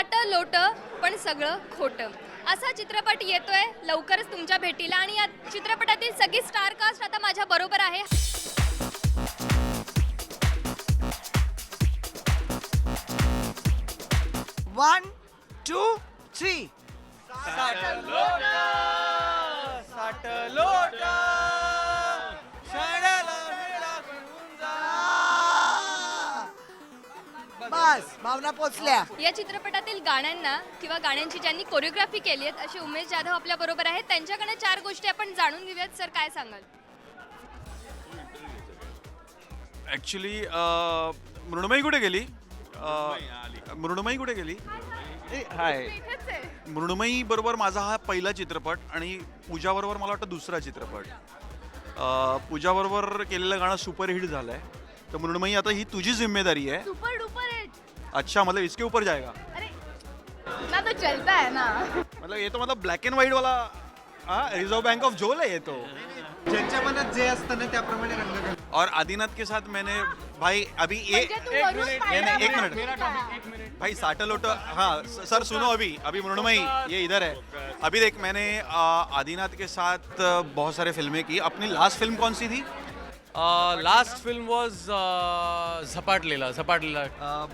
साट लोट पण सगळं खोटं असा चित्रपट येतोय लवकरच तुमच्या भेटीला आणि या चित्रपटातील सगळी स्टार कास्ट आता माझ्या बरोबर आहे. One two three. बस भावना पोचल्या. या चित्रपटातील गाण्यांना किंवा गाण्यांची ज्यांनी कोरिओग्राफी केली आहे असे उमेश जाधव आपल्या बरोबर आहेत. त्यांच्याकडे 4 गोष्टी आपण जाणून घेऊयात. सर काय सांगाल? ॲक्च्युली मृण्मयी कुठे गेली? मृण्मयी कुठे गेली? हाय. मृण्मयी बरोबर माझा हा पहिला चित्रपट आणि पूजाबरोबर मला वाटतं दुसरा चित्रपट. पूजाबरोबर केलेलं गाणं सुपरहिट झालं आहे. तर मृण्मयी आता ही तुझी जिम्मेदारी आहे. Super duper hit. अच्छा मतलब इसके ऊपर जाएगा? अरे ना तो चलता है ना. मतलब ये तो मतलब ब्लॅक अँड व्हाईट वाला रिजर्व बैंक ऑफ जोल है ये तो. ज्यांच्या मनात जे असतं ना त्याप्रमाणे रंग. और आदिनाथ के साथ मैंने भाई अभी एक मिनट भाई साटलोट. हाँ सर सुनो अभी मृण्मयी ये इधर है. अभी देख मैंने आदिनाथ के साथ बहुत सारे फिल्में की. अपनी लास्ट फिल्म कौन सी थी? Last film was Zapatlela.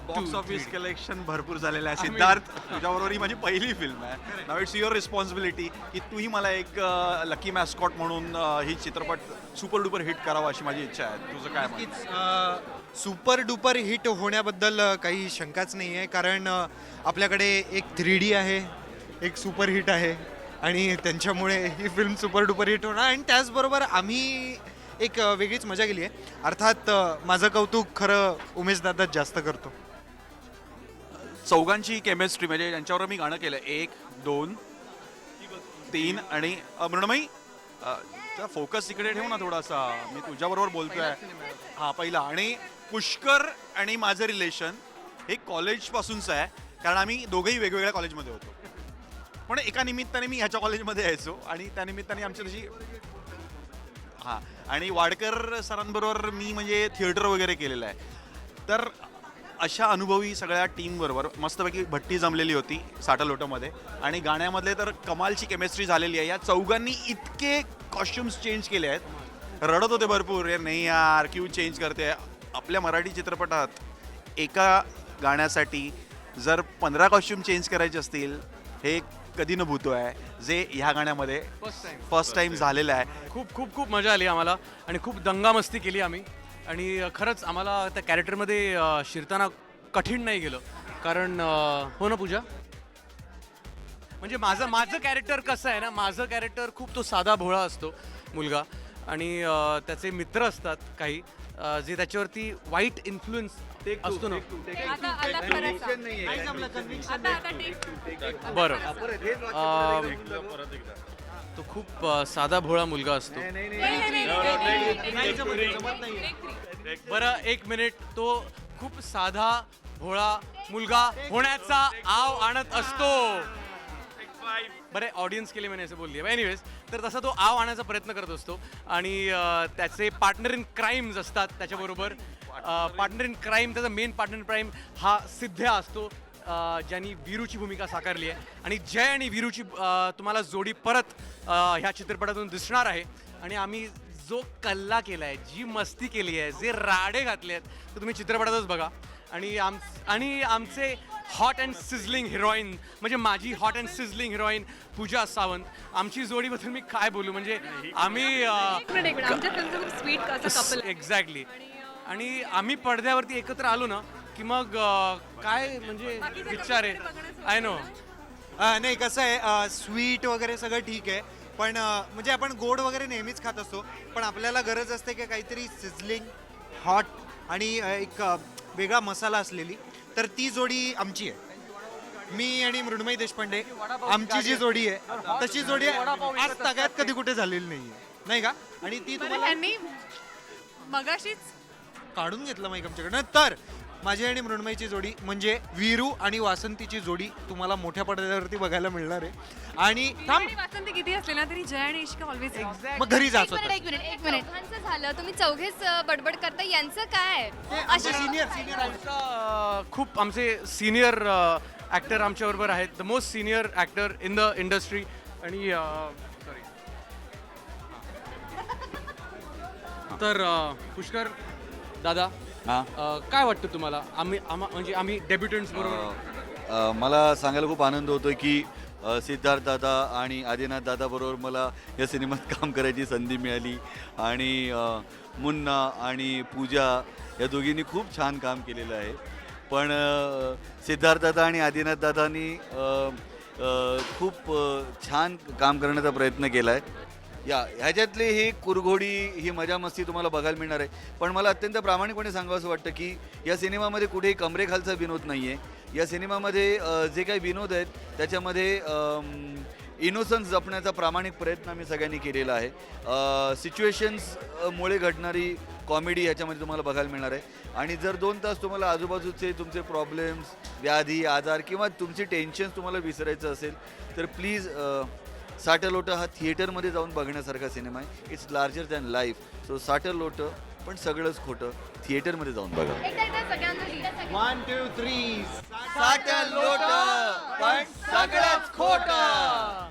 Box office collection भरपूर झालेलं आहे. सिद्धार्थ तुझ्याबरोबर ही माझी पहिली फिल्म आहे. नाव इट्स युअर रिस्पॉन्सिबिलिटी की तूही मला एक लकी मॅस्कॉट म्हणून ही चित्रपट सुपर डुपर हिट करावा अशी माझी इच्छा आहे. तुझं काय म्हणणं? सुपर डुपर हिट होण्याबद्दल काही शंकाच नाही आहे, कारण आपल्याकडे एक 3D आहे, एक सुपर हिट आहे आणि त्यांच्यामुळे ही फिल्म सुपर डुपर हिट होणार. आणि त्याचबरोबर आम्ही एक वेगळीच मजा केली आहे. अर्थात माझं कौतुक खरं उमेश दादा जास्त करतो. चौघांची केमिस्ट्री म्हणजे ज्यांच्यावर मी गाणं केलं 1 2 3 आणि मृण्मयी फोकस इकडे ठेव ना थोडासा. मी तुझ्याबरोबर बोलतोय. हा पहिला. आणि पुष्कर आणि माझं रिलेशन हे कॉलेजपासूनचं आहे, कारण आम्ही दोघंही वेगवेगळ्या कॉलेजमध्ये होतो. पण एका निमित्ताने मी ह्याच्या कॉलेजमध्ये यायचो आणि त्या निमित्ताने आमची तशी. हां आणि वाडकर सरांबरोबर मी म्हणजे थिएटर वगैरे केलेलं आहे. तर अशा अनुभवी सगळ्या टीमबरोबर मस्तपैकी भट्टी जमलेली होती साटलोटमध्ये. आणि गाण्यामधले तर कमालची केमिस्ट्री झालेली आहे. या चौघांनी इतके कॉस्ट्युम्स चेंज केले आहेत. रडत होते भरपूर, यार नाही यार क्यू चेंज करते. आपल्या मराठी चित्रपटात एका गाण्यासाठी जर 15 कॉस्ट्युम चेंज करायचे असतील हे कधी न भूतो आहे, जे ह्या गाण्यामध्ये फर्स्ट टाइम झालेलं आहे. खूप मजा आली आम्हाला आणि खूप दंगामस्ती केली आम्ही. आणि खरंच आम्हाला त्या कॅरेक्टरमध्ये शिरताना कठीण नाही गेलं, कारण हो ना पूजा, म्हणजे माझं कॅरेक्टर कसं आहे ना, माझं कॅरेक्टर खूप तो साधा भोळा असतो मुलगा आणि त्याचे मित्र असतात काही जे त्याच्यावरती वाईट इन्फ्लुएन्स असतो ना. बरं, तो खूप साधा भोळा मुलगा असतो. बरं 1 मिनिट. तो खूप साधा भोळा मुलगा होण्याचा आव आणत असतो. बरं ऑडियन्स के लिए मैंने ऐसे बोल दिया. एनिवेज, तर तसा तो आव आणण्याचा प्रयत्न करत असतो आणि त्याचे पार्टनर इन क्राईम्स असतात त्याच्याबरोबर. पार्टनर इन क्राईम, त्याचा मेन पार्टनर इन क्राईम हा सिद्ध्या असतो, ज्यांनी वीरूची भूमिका साकारली आहे. आणि जय आणि वीरूची तुम्हाला जोडी परत ह्या चित्रपटातून दिसणार आहे. आणि आम्ही जो कल्ला केला आहे, जी मस्ती केली आहे, जे राडे घातले आहेत, ते तुम्ही चित्रपटातच बघा. आणि आमचे हॉट अँड सिझलिंग हिरोईन, म्हणजे माझी हॉट अँड सिझलिंग हिरोईन पूजा सावंत, आमची जोडीबद्दल मी काय बोलू. म्हणजे आम्ही एक्झॅक्टली. आणि आम्ही पडद्यावरती एकत्र आलो ना की मग काय म्हणजे विचार आहे. I know. नाही कसं आहे, स्वीट वगैरे सगळं ठीक आहे, पण म्हणजे आपण गोड वगैरे नेहमीच खात असतो, पण आपल्याला गरज असते की काहीतरी सिझलिंग हॉट आणि एक वेगळा मसाला असलेली. तर ती जोडी आमची आहे. मी आणि मृण्मयी देशपांडे, आमची जी जोडी आहे तशी जोडी आज तागात कधी कुठे झालेली नाही आहे, नाही का? आणि ती तुम्हाला मगाशीच काढून घेतलं माहिती आमच्याकडनं. तर माझी आणि मृण्मयीची जोडी म्हणजे वीरू आणि वासंतीची जोडी तुम्हाला मोठ्या पडद्यावरती बघायला मिळणार आहे. आणि वासंती किती असले ना तरी जय आणि इश्क ऑलवेज. मग घरी जायचं. एक मिनिट झालं. तुम्ही चौघेच बडबड करता, यांचं काय? सिनियर खूप आमचे सिनियर ॲक्टर आमच्याबरोबर आहेत, the most senior actor in the industry. आणि सॉरी तर पुष्कर दादा, काय वाटतं तुम्हाला? आम्ही डेब्युटंट्स बरोबर मला सांगायला खूप आनंद होतो की सिद्धार्थ दादा आणि आदिनाथ दादा बरोबर मला या सिनेमात काम करायची संधी मिळाली. आणि मुन्ना आणि पूजा या दोघींनी खूप छान काम केलेलं आहे. पण सिद्धार्थ दादा आणि आदिनाथ दादांनी खूप छान काम करण्याचा प्रयत्न केला आहे. ह्याच्यातली ही कुरघोडी, ही मजा मस्ती तुम्हाला बघायला मिळणार आहे. पण मला अत्यंत प्रामाणिकपणे सांगावं असं वाटतं की या सिनेमामध्ये कुठेही कमरेखालचा विनोद नाही आहे. या सिनेमामध्ये जे काही विनोद आहेत त्याच्यामध्ये इनोसन्स जपण्याचा प्रामाणिक प्रयत्न आम्ही सगळ्यांनी केलेला आहे. सिच्युएशन्समुळे घडणारी कॉमेडी ह्याच्यामध्ये तुम्हाला बघायला मिळणार आहे. आणि जर 2 तास तुम्हाला आजूबाजूचे तुमचे प्रॉब्लेम्स, व्याधी, आजार किंवा तुमची टेन्शन्स तुम्हाला विसरायचं असेल तर प्लीज साठं लोटं हा थिएटरमध्ये जाऊन बघण्यासारखा सिनेमा आहे. It's larger than life. So साठं लोटं पण सगळंच खोटं थिएटरमध्ये जाऊन बघा. वन टू थ्री साठं लोटं पण सगळंच खोटं.